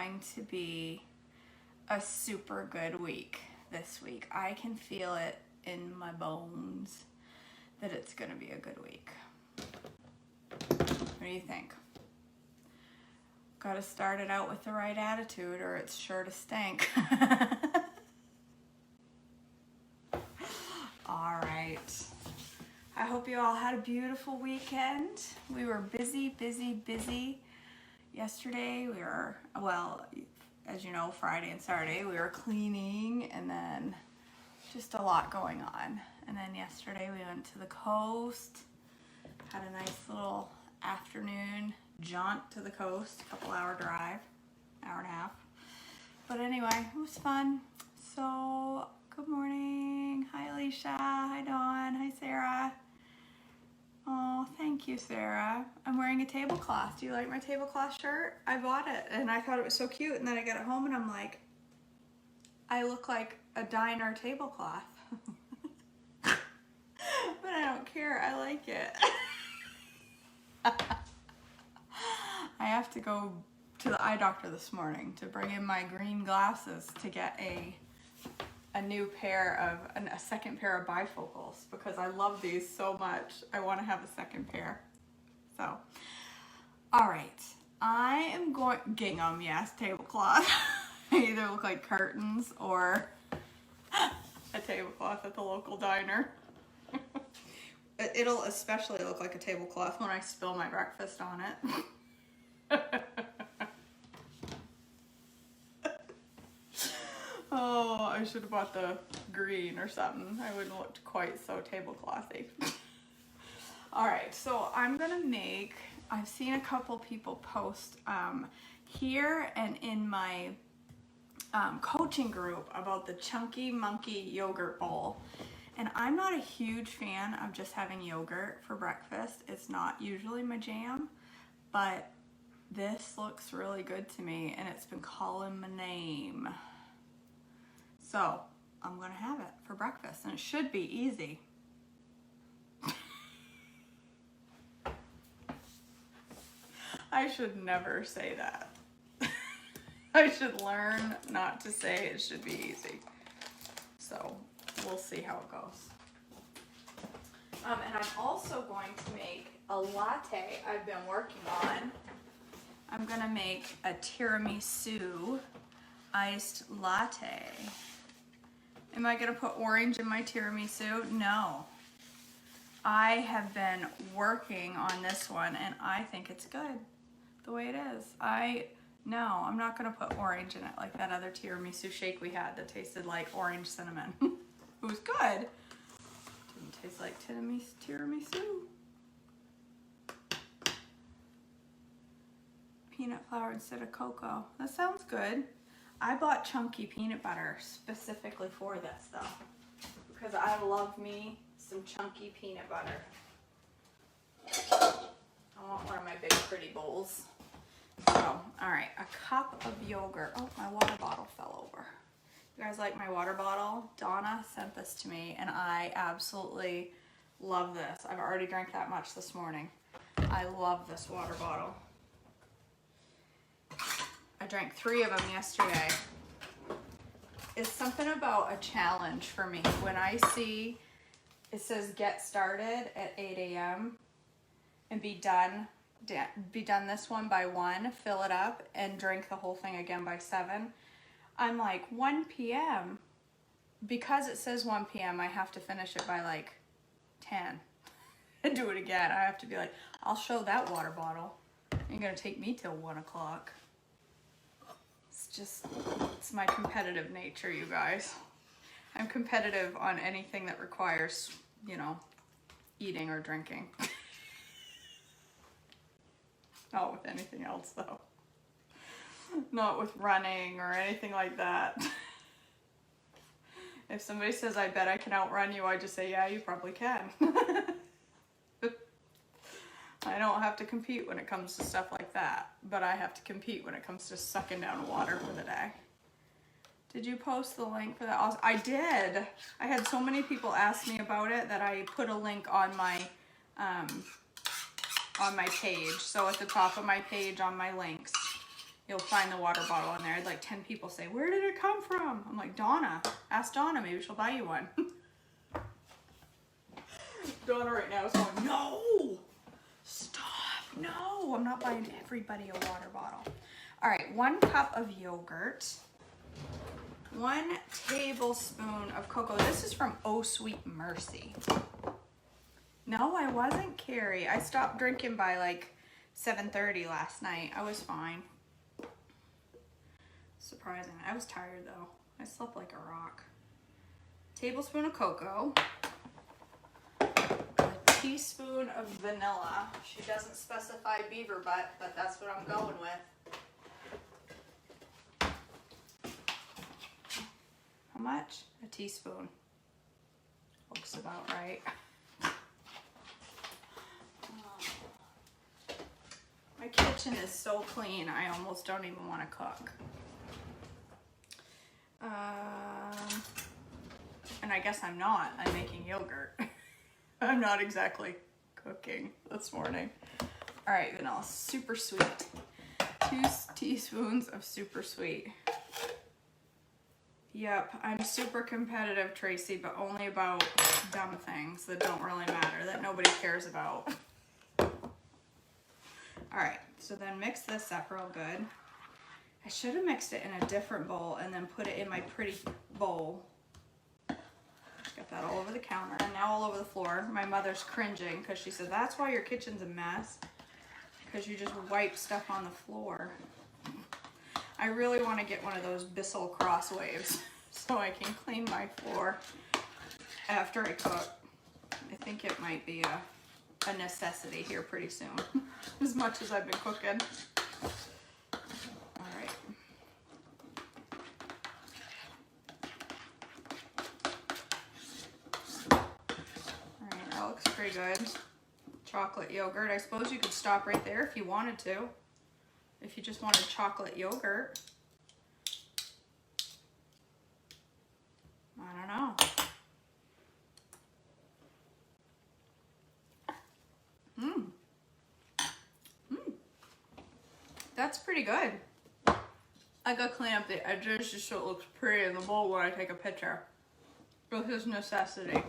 going to be a super good week this week. I can feel it in my bones that it's going to be a good week. What do you think? Got to start it out with the right attitude or it's sure to stink. All right. I hope you all had a beautiful weekend. We were busy. Yesterday we were, well, as you know, Friday and Saturday we were cleaning and then just a lot going on. And then yesterday we went to the coast, had a nice little afternoon jaunt to the coast, a couple hour drive, hour and a half. But anyway, it was fun. So, good morning. Hi Alicia, hi Dawn, hi Sarah. Oh, thank you, Sarah. I'm wearing a tablecloth. Do you like my tablecloth shirt? I bought it and I thought it was so cute, and then I got it home and I'm like, I look like a diner tablecloth. But I don't care, I like it. I have to go to the eye doctor this morning to bring in my green glasses to get a new pair of, a second pair of bifocals because I love these so much. I want to have a second pair. So, all right. I am going, gingham, yes, tablecloth. I either look like curtains or a tablecloth at the local diner. It'll especially look like a tablecloth when I spill my breakfast on it. Oh, I should have bought the green or something. I wouldn't look quite so tableclothy. All right, so I'm gonna make, I've seen a couple people post here and in my coaching group about the Chunky Monkey yogurt bowl. And I'm not a huge fan of just having yogurt for breakfast. It's not usually my jam, but this looks really good to me and it's been calling my name. So I'm gonna have it for breakfast and it should be easy. I should never say that. I should learn not to say it should be easy. So we'll see how it goes. And I'm also going to make a latte I've been working on. I'm gonna make a tiramisu iced latte. Am I gonna put orange in my tiramisu? No. I have been working on this one and I think it's good the way it is. No, I'm not gonna put orange in it like that other tiramisu shake we had that tasted like orange cinnamon. It was good. Didn't taste like tiramisu. Peanut flour instead of cocoa. That sounds good. I bought chunky peanut butter specifically for this though, because I love me some chunky peanut butter. I want one of my big pretty bowls. So, all right, a cup of yogurt. Oh, my water bottle fell over. You guys like my water bottle? Donna sent this to me and I absolutely love this. I've already drank that much this morning. I love this water bottle. I drank 3 of them yesterday. It's something about a challenge for me. When I see it says get started at 8 a.m. and be done this one by 1, fill it up and drink the whole thing again by 7. I'm like 1 p.m. Because it says 1 p.m. I have to finish it by like 10 and do it again. I have to be like, I'll show that water bottle. Ain't gonna take me till 1 o'clock. It's my competitive nature, you guys. I'm competitive on anything that requires, you know, eating or drinking. Not with anything else though. Not with running or anything like that. If somebody says, I bet I can outrun you, I just say, yeah, you probably can. I don't have to compete when it comes to stuff like that, but I have to compete when it comes to sucking down water for the day. Did you post the link for that? I did. I had so many people ask me about it that I put a link on my page. So at the top of my page on my links, you'll find the water bottle in there. I had like 10 people say, where did it come from? I'm like, Donna, ask Donna, maybe she'll buy you one. Donna right now is going, no, stop, no, I'm not buying everybody a water bottle. All right, 1 cup of yogurt, 1 tablespoon of cocoa. This is from Oh Sweet Mercy. No, I wasn't, Carrie. I stopped drinking by like 7:30 last night. I was fine. Surprising. I was tired though. I slept like a rock. Tablespoon of cocoa. A teaspoon of vanilla. She doesn't specify beaver butt, but that's what I'm going with. How much? A teaspoon. Looks about right. My kitchen is so clean, I almost don't even want to cook. And I guess I'm not. I'm making yogurt. I'm not exactly cooking this morning. All right, vanilla, super sweet. 2 teaspoons of super sweet. Yep, I'm super competitive, Tracy, but only about dumb things that don't really matter, that nobody cares about. All right, so then mix this up real good. I should have mixed it in a different bowl and then put it in my pretty bowl. Got that all over the counter and now all over the floor. My mother's cringing because she said, that's why your kitchen's a mess, because you just wipe stuff on the floor. I really want to get one of those Bissell Crosswaves so I can clean my floor after I cook. I think it might be a necessity here pretty soon, as much as I've been cooking. All right. All right, that looks pretty good. Chocolate yogurt. I suppose you could stop right there if you wanted to. If you just wanted chocolate yogurt. I don't know. That's pretty good. I gotta clean up the edges just so it looks pretty in the bowl when I take a picture. This is necessity.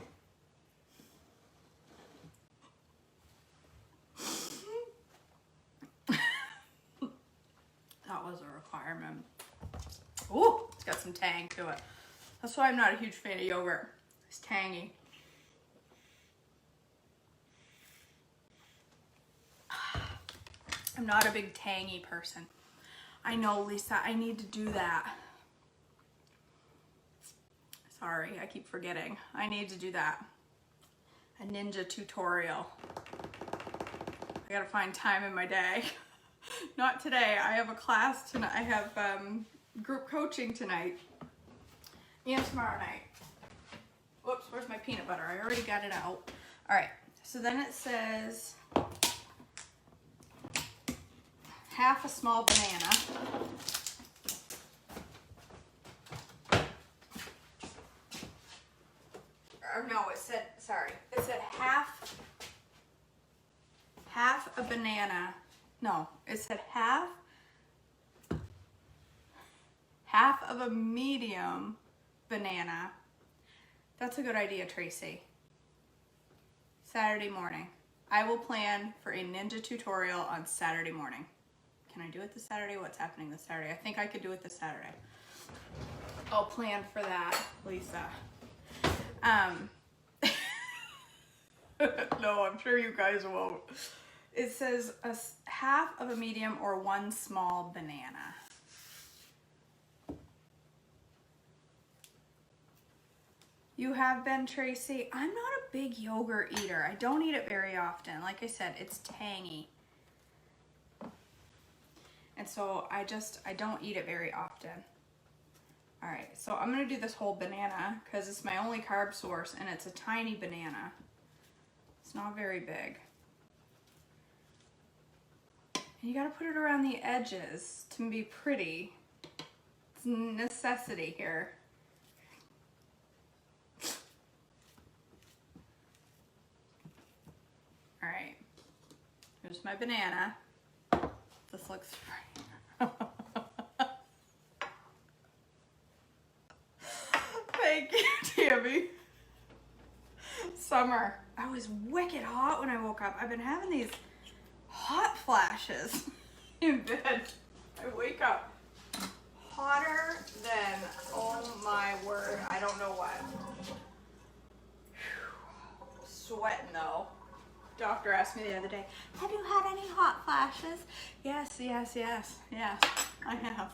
That was a requirement. Ooh, it's got some tang to it. That's why I'm not a huge fan of yogurt. It's tangy. I'm not a big tangy person. I know, Lisa, I need to do that. Sorry, I keep forgetting. I need to do that. A ninja tutorial. I gotta find time in my day. Not today. I have a class tonight. I have group coaching tonight and tomorrow night. Whoops, where's my peanut butter? I already got it out. All right, so then it says half a small banana. Or no, it said, sorry, it said half a banana. No, it said half of a medium banana. That's a good idea, Tracy. Saturday morning. I will plan for a ninja tutorial on Saturday morning. Can I do it this Saturday? What's happening this Saturday? I think I could do it this Saturday. I'll plan for that, Lisa. No, I'm sure you guys won't. It says half of a medium or 1 small banana. You have been, Tracy? I'm not a big yogurt eater. I don't eat it very often. Like I said, it's tangy. And so I don't eat it very often. All right, so I'm gonna do this whole banana because it's my only carb source and it's a tiny banana. It's not very big. And you gotta put it around the edges to be pretty. It's a necessity here. All right, here's my banana. This looks Thank you, Tammy. Summer. I was wicked hot when I woke up. I've been having these hot flashes in bed. I wake up hotter than, oh my word, I don't know what. Whew. Sweating though. Doctor asked me the other day, have you had any hot flashes? Yes, I have.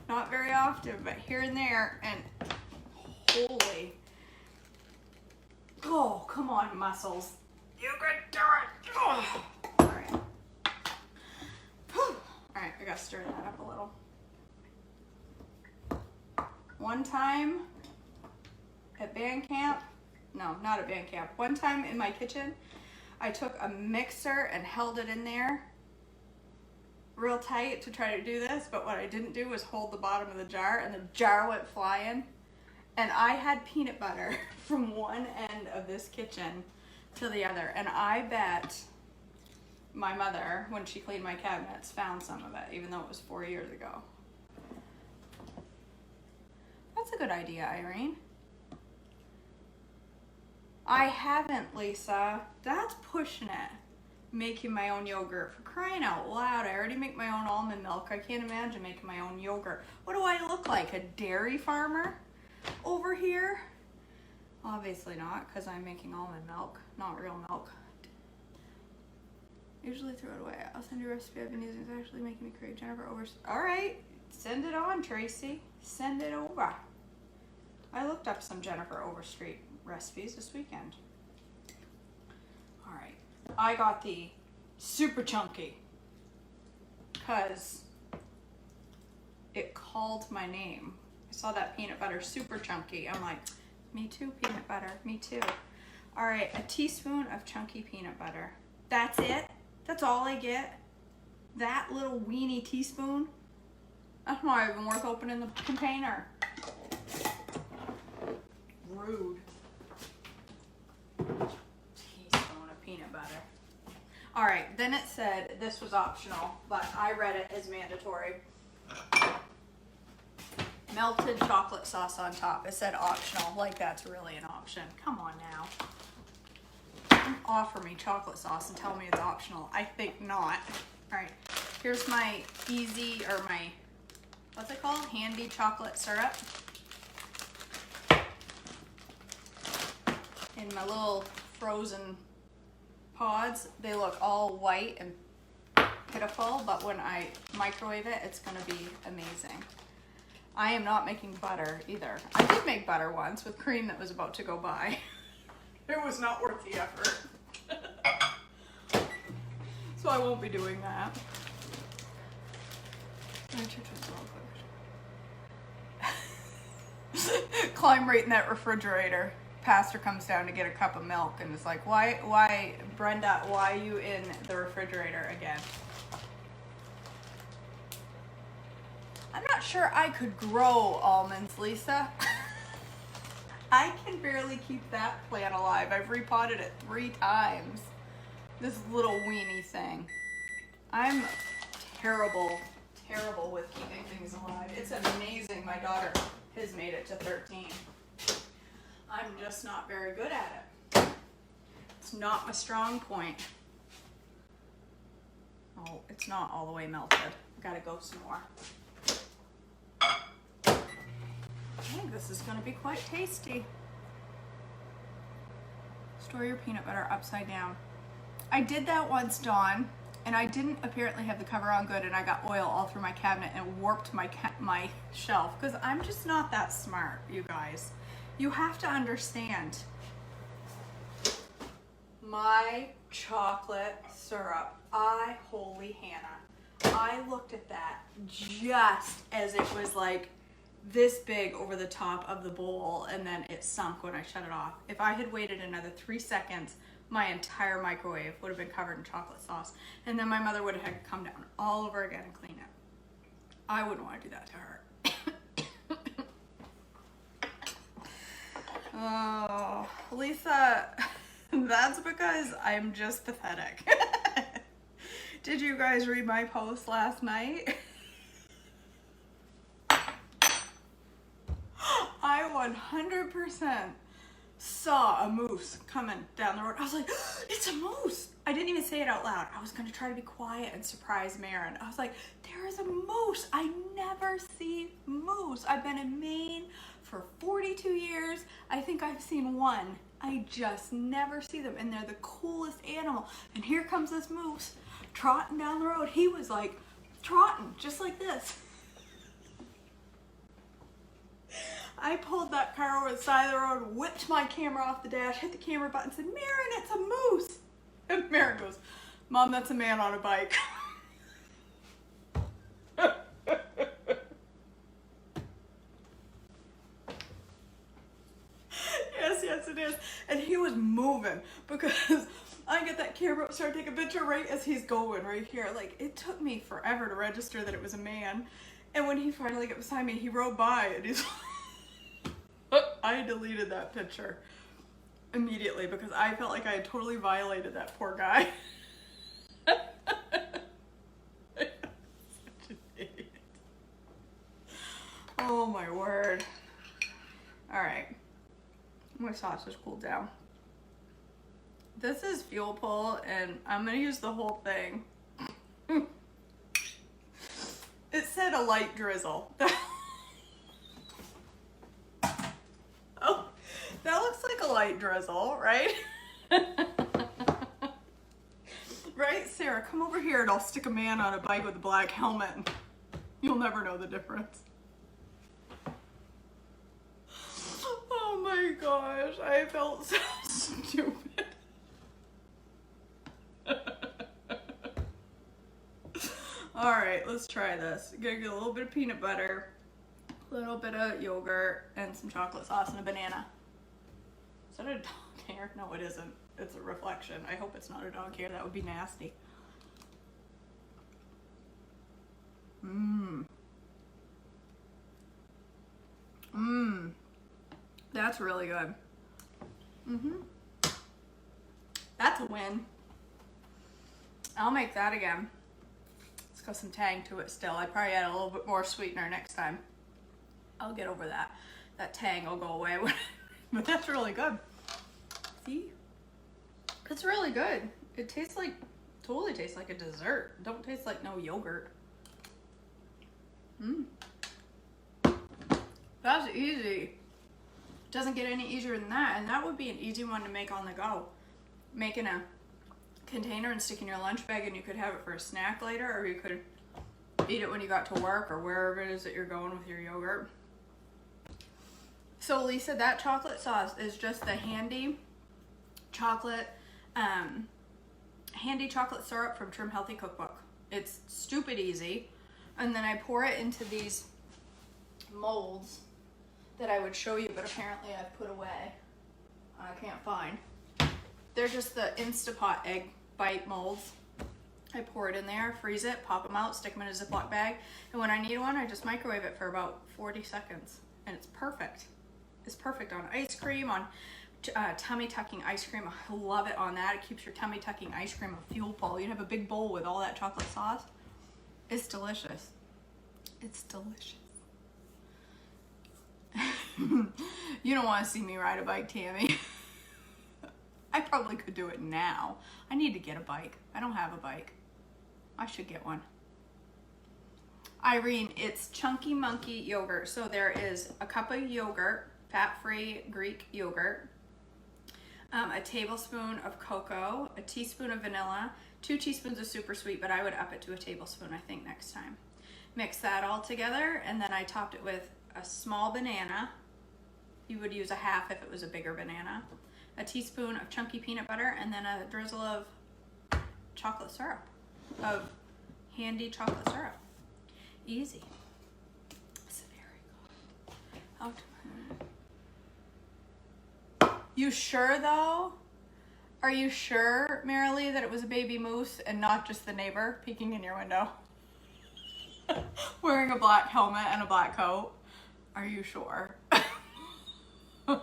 Not very often, but here and there, and holy. Oh, come on, muscles. You can do it. Oh. All right. Whew. All right, I gotta stir that up a little. One time at band camp, no, not at band camp. One time in my kitchen, I took a mixer and held it in there real tight to try to do this, but what I didn't do was hold the bottom of the jar, and the jar went flying. And I had peanut butter from one end of this kitchen to the other, and I bet my mother, when she cleaned my cabinets, found some of it, even though it was 4 years ago. That's a good idea, Irene. I haven't, Lisa. That's pushing it. Making my own yogurt, for crying out loud. I already make my own almond milk. I can't imagine making my own yogurt. What do I look like, a dairy farmer over here? Obviously not, because I'm making almond milk, not real milk. Usually throw it away. I'll send you a recipe I've been using. It's actually making me crave Jennifer over. All right, send it on, Tracy. Send it over. I looked up some Jennifer Overstreet recipes this weekend. All right, I got the super chunky because it called my name. I saw that peanut butter super chunky. I'm like, me too, peanut butter, me too. All right, a teaspoon of chunky peanut butter. That's it? That's all I get? That little weenie teaspoon? That's not even worth opening the container. Rude. Teaspoon of peanut butter. All right, then it said this was optional, but I read it as mandatory. Melted chocolate sauce on top. It said optional, like that's really an option. Come on now. Don't offer me chocolate sauce and tell me it's optional. I think not. All right, here's my easy, or my, what's it called? Handy chocolate syrup. In my little frozen pods. They look all white and pitiful, but when I microwave it, it's gonna be amazing. I am not making butter either. I did make butter once with cream that was about to go by. It was not worth the effort. So I won't be doing that. Climb right in that refrigerator. Pastor comes down to get a cup of milk and is like, why, Brenda, why are you in the refrigerator again? I'm not sure I could grow almonds, Lisa. I can barely keep that plant alive. I've repotted it 3 times. This little weenie thing. I'm terrible with keeping things alive. It's amazing my daughter has made it to 13. I'm just not very good at it. It's not my strong point. Oh, it's not all the way melted. Gotta go some more. I think this is gonna be quite tasty. Store your peanut butter upside down. I did that once, Dawn, and I didn't apparently have the cover on good, and I got oil all through my cabinet and warped my shelf, because I'm just not that smart, you guys. You have to understand. My chocolate syrup, holy Hannah. I looked at that just as it was like this big over the top of the bowl, and then it sunk when I shut it off. If I had waited another 3 seconds, my entire microwave would have been covered in chocolate sauce, and then my mother would have had to come down all over again and clean it. I wouldn't want to do that to her. Oh, Lisa, that's because I'm just pathetic. Did you guys read my post last night? I 100% saw a moose coming down the road. I was like, it's a moose. I didn't even say it out loud. I was gonna try to be quiet and surprise Marin. I was like, there is a moose. I never see moose. I've been in Maine for 42 years. I think I've seen one. I just never see them, and they're the coolest animal. And here comes this moose trotting down the road. He was like trotting just like this. I pulled that car over the side of the road, whipped my camera off the dash, hit the camera button, said, Marin, it's a moose. And Marin goes, Mom, that's a man on a bike. Yes, it is. And he was moving because I get that camera up, start taking a picture right as he's going right here. Like, it took me forever to register that it was a man. And when he finally got beside me, he rode by and he's I deleted that picture immediately because I felt like I had totally violated that poor guy. Such an idiot. Oh my word. All right. My sauce is cooled down. This is Fuel Pull and I'm gonna use the whole thing. It said a light drizzle. Oh, that looks like a light drizzle, right? Right, Sarah, come over here and I'll stick a man on a bike with a black helmet. You'll never know the difference. Oh my gosh, I felt so stupid. All right, let's try this. Gonna get a little bit of peanut butter, a little bit of yogurt, and some chocolate sauce and a banana. Is that a dog hair? No, it isn't. It's a reflection. I hope it's not a dog hair. That would be nasty. Mmm. Mmm. That's really good. That's a win. I'll make that again. It's got some tang to it still. I probably add a little bit more sweetener next time. I'll get over that. That tang will go away. But that's really good. See? It's really good. It tastes like, totally tastes like a dessert. Don't taste like no yogurt. That's easy. Doesn't get any easier than that, and that would be an easy one to make on the go. Make in a container and stick in your lunch bag, and you could have it for a snack later, or you could eat it when you got to work or wherever it is that you're going with your yogurt. So Lisa, that chocolate sauce is just the handy chocolate syrup from Trim Healthy Cookbook. It's stupid easy, and then I pour it into these molds that I would show you, but apparently I've put away. I can't find. They're just the Instapot egg bite molds. I pour it in there, freeze it, pop them out, stick them in a Ziploc bag, and when I need one, I just microwave it for about 40 seconds, and it's perfect. It's perfect on ice cream, on tummy tucking ice cream. I love it on that. It keeps your tummy tucking ice cream a fuel pole. You have a big bowl with all that chocolate sauce. It's delicious. It's delicious. You don't want to see me ride a bike, Tammy. I probably could do it now. I need to get a bike. I don't have a bike. I should get one. Irene, it's Chunky Monkey yogurt. So there is a cup of yogurt, fat-free Greek yogurt, a tablespoon of cocoa, a teaspoon of vanilla, 2 teaspoons of super sweet, but I would up it to a tablespoon, I think, next time. Mix that all together, and then I topped it with a small banana. You would use a half if it was a bigger banana. A teaspoon of chunky peanut butter, and then a drizzle of chocolate syrup, of handy chocolate syrup. Easy. It's very good. You sure though? Are you sure, Marilee, that it was a baby moose and not just the neighbor peeking in your window? Wearing a black helmet and a black coat? Are you sure? You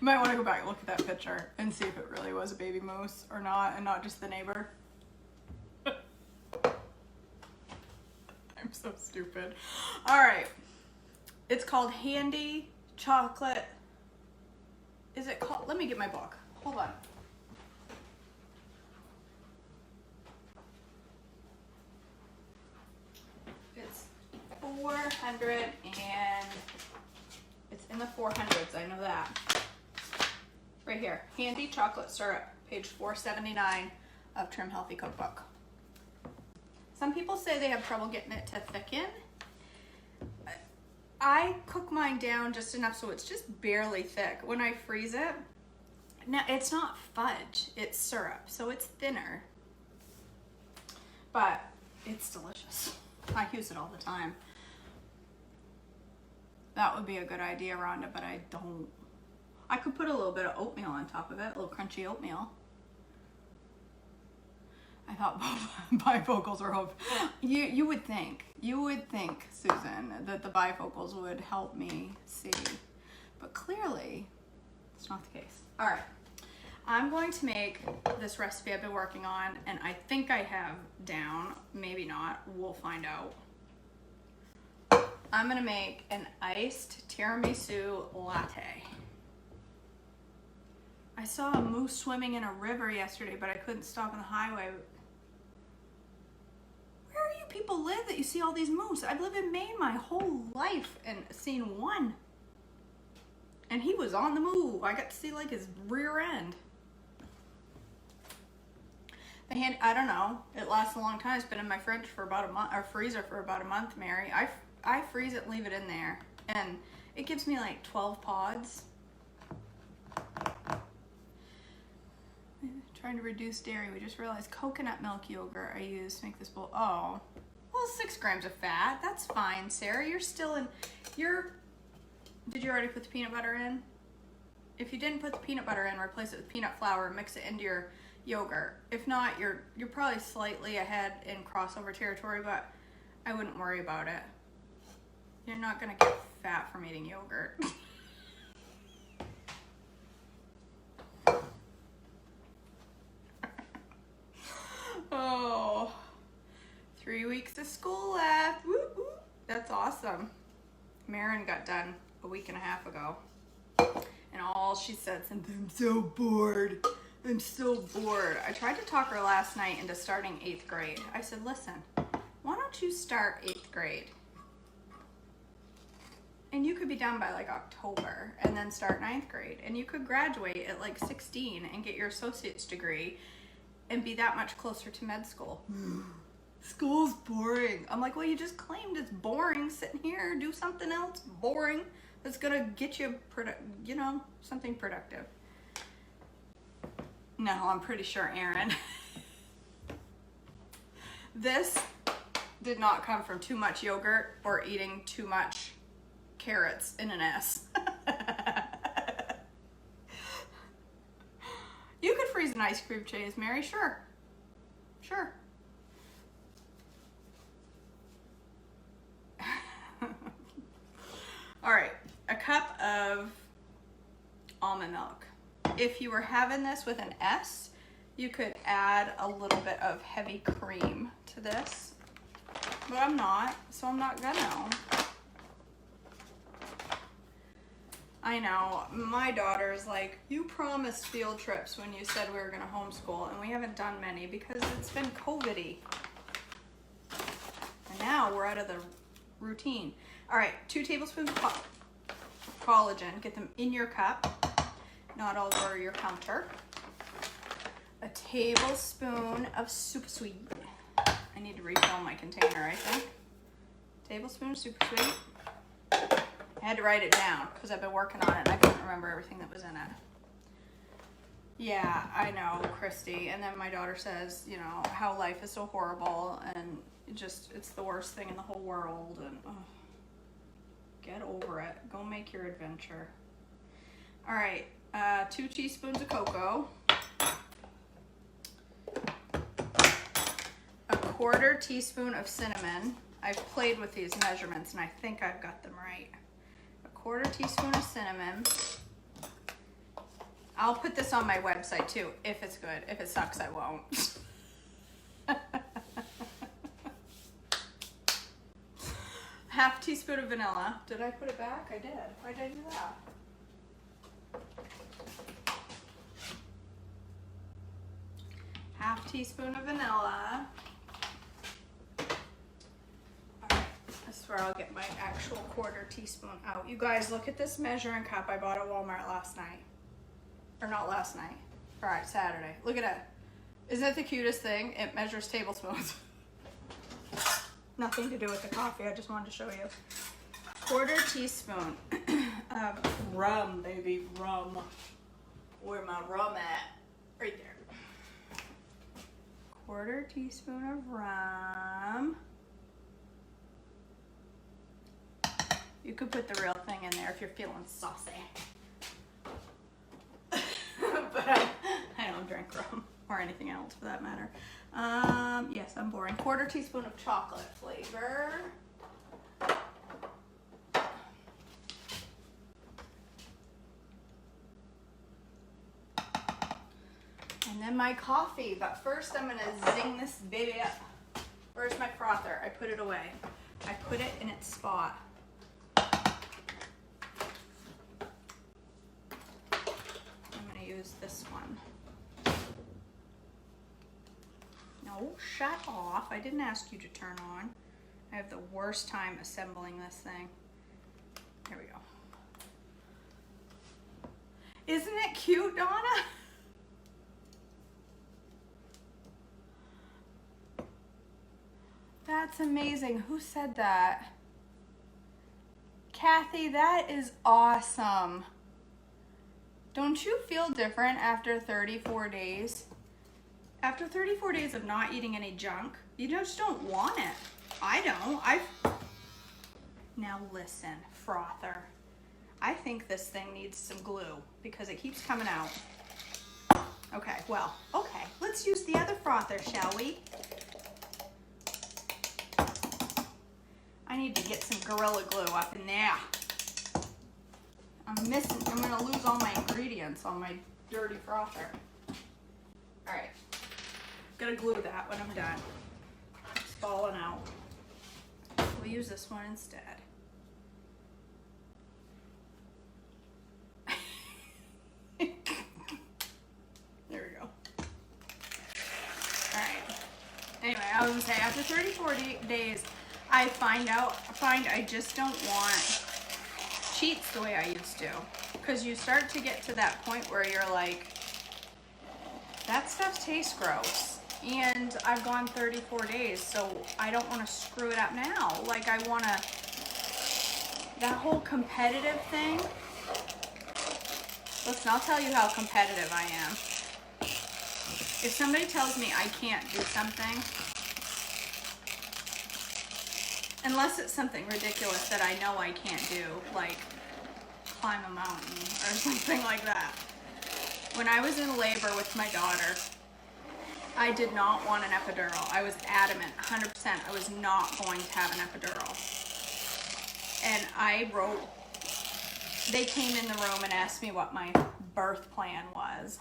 might want to go back and look at that picture and see if it really was a baby moose or not, and not just the neighbor. I'm so stupid. All right. It's called Handy chocolate. Is it called? Let me get my book. Hold on. It's 400 and it's in the 400s. I know that. Right here, Handy Chocolate Syrup, page 479 of Trim Healthy Cookbook. Some people say they have trouble getting it to thicken. I cook mine down just enough so it's just barely thick. When I freeze it, now it's not fudge, it's syrup, so it's thinner. But it's delicious. I use it all the time. That would be a good idea, Rhonda, but I don't. I could put a little bit of oatmeal on top of it, a little crunchy oatmeal. I thought bifocals were hope. You would think, Susan, that the bifocals would help me see, but clearly it's not the case. All right, I'm going to make this recipe I've been working on, and I think I have down, maybe not, we'll find out. I'm gonna make an iced tiramisu latte. I saw a moose swimming in a river yesterday, but I couldn't stop on the highway. Where do you people live that you see all these moose? I've lived in Maine my whole life and seen one. And he was on the move. I got to see like his rear end. I don't know. It lasts a long time. It's been in my fridge for about a month, or freezer for about a month, Mary. I freeze it and leave it in there. And it gives me like 12 pods. Trying to reduce dairy. We just realized coconut milk yogurt I use to make this bowl. Oh, well, 6 grams of fat. That's fine, Sarah. You're still in. Did you already put the peanut butter in? If you didn't put the peanut butter in, replace it with peanut flour. Mix it into your yogurt. If not, you're probably slightly ahead in crossover territory, but I wouldn't worry about it. You're not gonna get fat from eating yogurt. Oh, 3 weeks of school left. Woo woo. That's awesome. Marin got done a week and a half ago. And all she said is, I'm so bored. I'm so bored. I tried to talk her last night into starting 8th grade. I said, listen, why don't you start 8th grade? And you could be done by like October and then start 9th grade. And you could graduate at like 16 and get your associate's degree and be that much closer to med school. School's boring. I'm like, well, you just claimed it's boring. Sitting here, do something else boring that's gonna get you, something productive. No, I'm pretty sure, Aaron. This did not come from too much yogurt or eating too much carrots in an S. You could freeze an ice cream cheese, Mary. Sure. Sure. All right, a cup of almond milk. If you were having this with an S, you could add a little bit of heavy cream to this, but I'm not, so I'm not gonna. I know, my daughter's like, you promised field trips when you said we were gonna homeschool, and we haven't done many because it's been COVID-y. And now we're out of the routine. All right, 2 tablespoons of collagen. Get them in your cup, not all over your counter. A tablespoon of super sweet. I need to refill my container, I think. Tablespoon of super sweet. I had to write it down because I've been working on it and I couldn't remember everything that was in it. Yeah, I know, Christy. And then my daughter says, how life is so horrible and it's the worst thing in the whole world. And get over it. Go make your adventure. All right, 2 teaspoons of cocoa. A 1/4 teaspoon of cinnamon. I've played with these measurements and I think I've got them right. 1/4 teaspoon of cinnamon. I'll put this on my website too, if it's good. If it sucks, I won't. 1/2 teaspoon of vanilla. Did I put it back? I did. Why did I do that? Half teaspoon of vanilla. Alright, this is where I'll get my actual 1/4 teaspoon out. You guys, look at this measuring cup I bought at Walmart last night. Or not last night. Alright, Saturday. Look at it. Isn't it the cutest thing? It measures tablespoons. Nothing to do with the coffee, I just wanted to show you. 1/4 teaspoon of rum, baby, rum. Where my rum at? Right there. 1/4 teaspoon of rum. You could put the real thing in there if you're feeling saucy. But I don't drink rum or anything else for that matter. Yes, I'm boring. 1/4 teaspoon of chocolate flavor. And then my coffee, but first I'm gonna zing this baby up. Where's my frother? I put it away. I put it in its spot. I'm gonna use this one. No, shut off. I didn't ask you to turn on. I have the worst time assembling this thing. Here we go. Isn't it cute, Donna? That's amazing. Who said that? Kathy, that is awesome. Don't you feel different after 34 days? After 34 days of not eating any junk, you just don't want it. I don't. Now listen, frother. I think this thing needs some glue because it keeps coming out. Okay, well, okay. Let's use the other frother, shall we? I need to get some Gorilla Glue up in there. I'm gonna lose all my ingredients on my dirty frother. All right, gotta glue that when I'm done. It's falling out. We'll use this one instead. There we go. All right. Anyway, I was gonna say after 34 days, I find I just don't want cheats the way I used to. Because you start to get to that point where you're like, that stuff tastes gross. And I've gone 34 days, so I don't want to screw it up now. Like I want to, that whole competitive thing. Listen, I'll tell you how competitive I am. If somebody tells me I can't do something, unless it's something ridiculous that I know I can't do, like climb a mountain or something like that. When I was in labor with my daughter, I did not want an epidural. I was adamant, 100%, I was not going to have an epidural. And they came in the room and asked me what my birth plan was.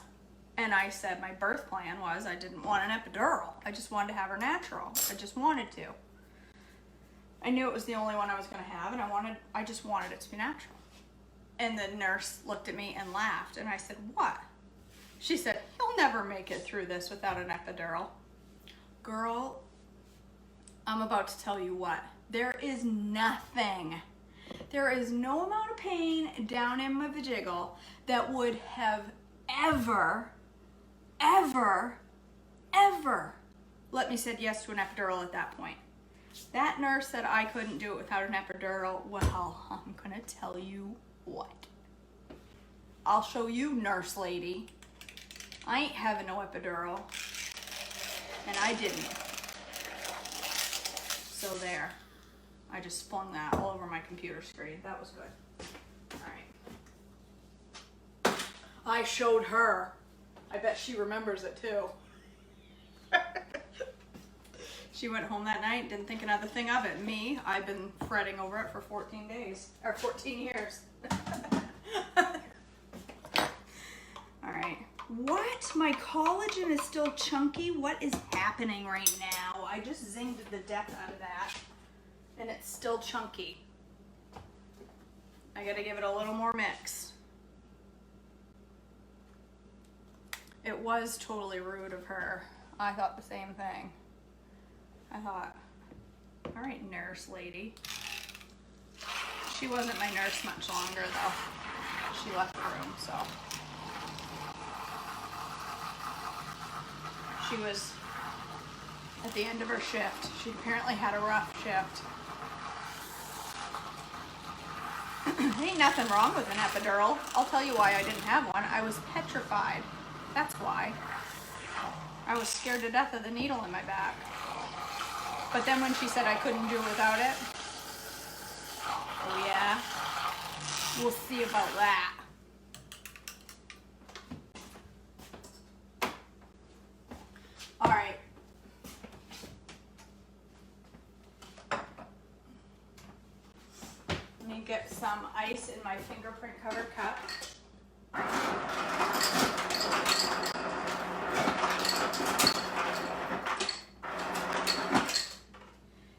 And I said my birth plan was I didn't want an epidural. I just wanted to have her natural. I just wanted to. I knew it was the only one I was going to have, and I just wanted it to be natural. And the nurse looked at me and laughed, and I said, what? She said, you'll never make it through this without an epidural. Girl, I'm about to tell you what. There is nothing. There is no amount of pain down in my vajiggle that would have ever let me say yes to an epidural at that point. That nurse said I couldn't do it without an epidural. Well, I'm gonna tell you what. I'll show you, nurse lady. I ain't having no epidural. And I didn't. So there. I just flung that all over my computer screen. That was good. All right. I showed her. I bet she remembers it too. She went home that night and didn't think another thing of it. Me, I've been fretting over it for 14 days, or 14 years. All right. What? My collagen is still chunky? What is happening right now? I just zinged the death out of that. and it's still chunky. I gotta give it a little more mix. It was totally rude of her. I thought the same thing. I thought, all right, nurse lady. She wasn't my nurse much longer though. She left the room, so. She was at the end of her shift. She apparently had a rough shift. Ain't nothing wrong with an epidural. I'll tell you why I didn't have one. I was petrified. That's why. I was scared to death of the needle in my back. But then when she said I couldn't do without it, oh yeah, we'll see about that. All right. Let me get some ice in my fingerprint covered cup.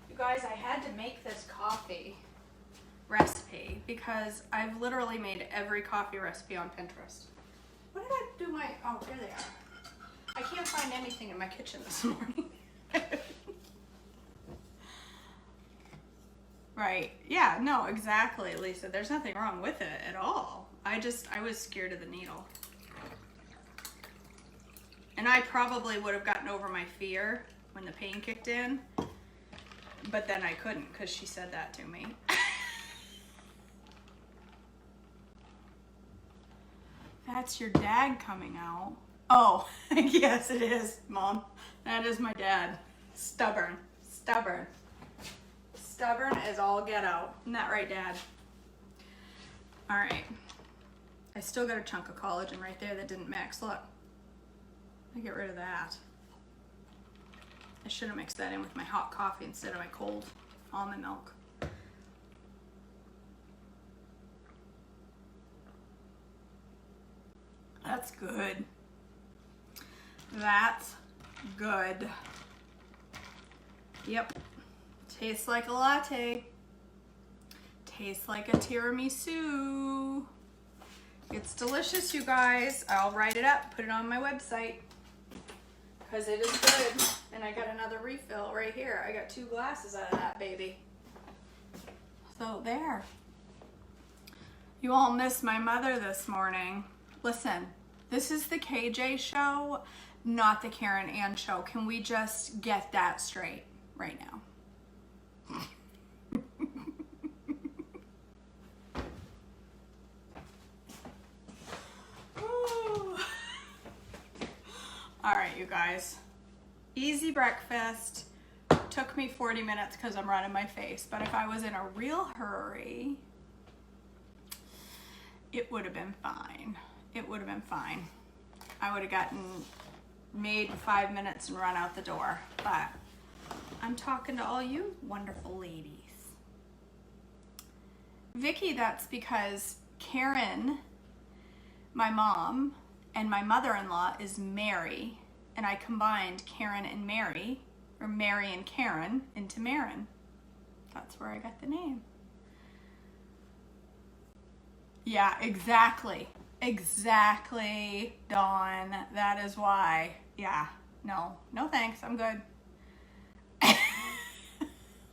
You guys, I had to make this coffee recipe because I've literally made every coffee recipe on Pinterest. What did I do my, oh, here they are. I can't find anything in my kitchen this morning. Right. Yeah, no, exactly, Lisa. There's nothing wrong with it at all. I was scared of the needle. And I probably would have gotten over my fear when the pain kicked in, but then I couldn't because she said that to me. That's your dad coming out. Oh, yes it is, Mom. That is my dad. Stubborn. Stubborn. Stubborn as all get out. Isn't that right, Dad? All right. I still got a chunk of collagen right there that didn't mix. Look. I get rid of that. I should have mixed that in with my hot coffee instead of my cold almond milk. That's good. That's good. Yep. Tastes like a latte. Tastes like a tiramisu. It's delicious, you guys. I'll write it up, put it on my website, because it is good. And I got another refill right here. I got 2 glasses out of that baby. So there. You all missed my mother this morning. Listen, this is the KJ show, not the Karen Ann show. Can we just get that straight right now? All right, you guys. Easy breakfast. Took me 40 minutes because I'm running my face. But if I was in a real hurry, it would have been fine. It would have been fine. I would have gotten made 5 minutes and run out the door. But I'm talking to all you wonderful ladies. Vicky, that's because Karen, my mom, and my mother-in-law is Mary, and I combined Karen and Mary, or Mary and Karen, into Marin. That's where I got the name. Yeah, exactly. Exactly, Dawn. That is why. Yeah, no thanks, I'm good.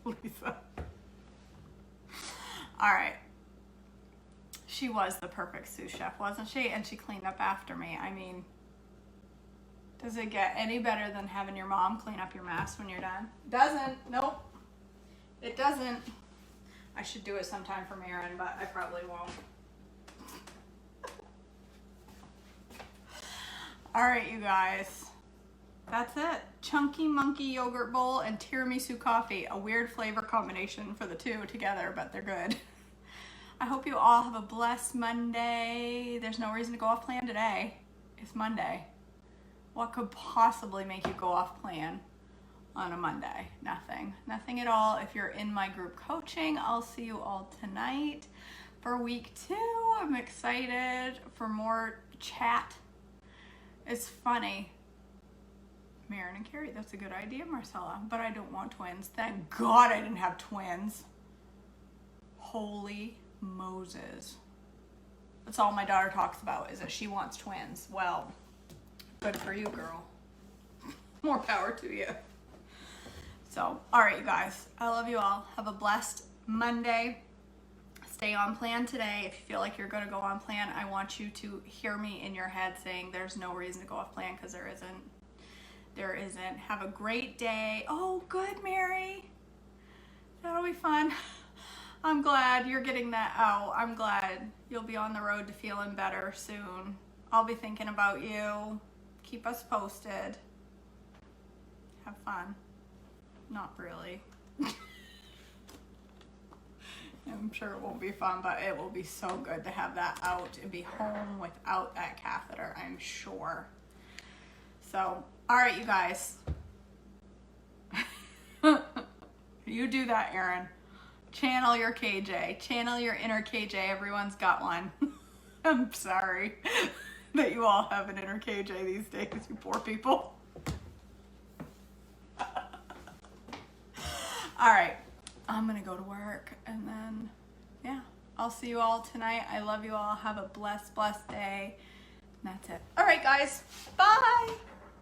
Lisa. All right. She was the perfect sous chef, wasn't she? And she cleaned up after me. I mean, does it get any better than having your mom clean up your mess when you're done? Doesn't. Nope. It doesn't. I should do it sometime for Marin, but I probably won't. All right, you guys. That's it. Chunky Monkey yogurt bowl and tiramisu coffee. A weird flavor combination for the two together, but they're good. I hope you all have a blessed Monday. There's no reason to go off plan today. It's Monday. What could possibly make you go off plan on a Monday? Nothing. Nothing at all. If you're in my group coaching, I'll see you all tonight for week 2. I'm excited for more chat. It's funny. Marin and Carrie, that's a good idea, Marcella. But I don't want twins. Thank God I didn't have twins. Holy Moses. That's all my daughter talks about, is that she wants twins. Well, good for you, girl. More power to you. So, all right, you guys. I love you all. Have a blessed Monday. Stay on plan today. If you feel like you're going to go on plan, I want you to hear me in your head saying there's no reason to go off plan, because there isn't. There isn't. Have a great day. Oh, good, Mary. That'll be fun. I'm glad you're getting that out. I'm glad you'll be on the road to feeling better soon. I'll be thinking about you. Keep us posted. Have fun. Not really. I'm sure it won't be fun, but it will be so good to have that out and be home without that catheter, I'm sure. So, all right, you guys. You do that, Erin. Channel your KJ. Channel your inner KJ. Everyone's got one. I'm sorry that you all have an inner KJ these days, you poor people. All right, I'm gonna go to work, and then, yeah, I'll see you all tonight. I love you all. Have a blessed, blessed day. And that's it. All right, guys. Bye.